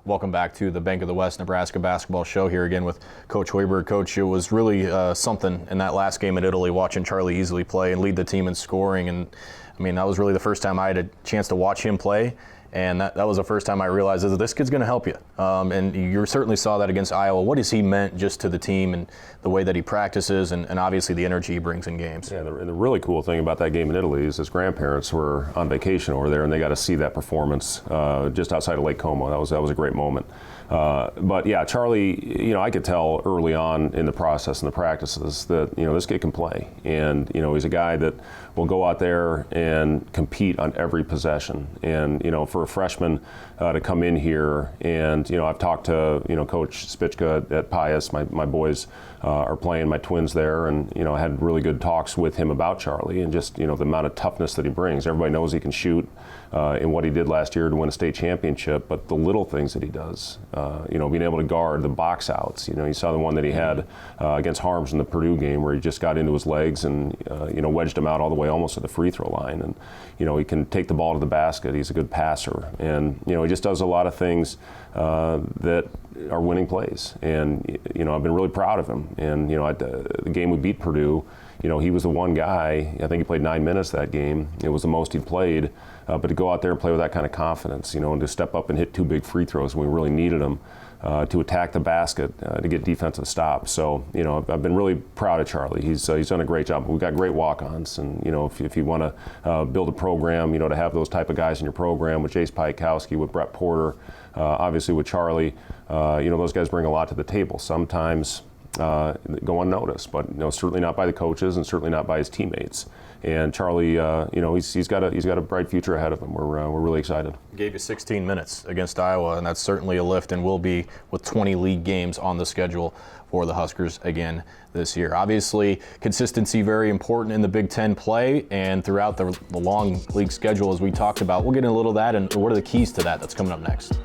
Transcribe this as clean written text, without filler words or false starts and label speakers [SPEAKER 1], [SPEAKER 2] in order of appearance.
[SPEAKER 1] Welcome back to the Bank of the West Nebraska basketball show here again with Coach Hoiberg. Coach, it was really something in that last game in Italy watching Charlie easily play and lead the team in scoring. And I mean, that was really the first time I had a chance to watch him play. And that was the first time I realized that this kid's going to help you. And you certainly saw that against Iowa. What has he meant just to the team and the way that he practices and obviously the energy he brings in games?
[SPEAKER 2] Yeah, and the really cool thing about that game in Italy is his grandparents were on vacation over there and they got to see that performance just outside of Lake Como. That was a great moment. But yeah, Charlie, I could tell early on in the process and the practices that, this kid can play. And, he's a guy that will go out there and compete on every possession. And, for a freshman to come in here and, I've talked to, Coach Spichka at Pius, my boys are playing, my twins there, and, I had really good talks with him about Charlie and just, the amount of toughness that he brings. Everybody knows he can shoot in what he did last year to win a state championship, but the little things that he does, being able to guard the box outs. You saw the one that he had against Harms in the Purdue game where he just got into his legs and, wedged him out all the way almost to the free throw line. And, he can take the ball to the basket. He's a good passer. And, he just does a lot of things that are winning plays. And, I've been really proud of him. And, at the game we beat Purdue, he was the one guy, I think he played 9 minutes that game. It was the most he'd played. But to go out there and play with that kind of confidence, and to step up and hit 2 big free throws when we really needed them, to attack the basket, to get defensive stops. So, I've been really proud of Charlie. He's done a great job. We've got great walk-ons. And, if you want to build a program, to have those type of guys in your program with Jace Piakowski, with Brett Porter, obviously with Charlie, those guys bring a lot to the table. Sometimes go unnoticed, but certainly not by the coaches and certainly not by his teammates. And Charlie, he's got a bright future ahead of him. We're really excited.
[SPEAKER 1] Gave you 16 minutes against Iowa, and that's certainly a lift, and will be with 20 league games on the schedule for the Huskers again this year. Obviously, consistency very important in the Big Ten play and throughout the long league schedule, as we talked about. We'll get into a little of that and what are the keys to that that's coming up next.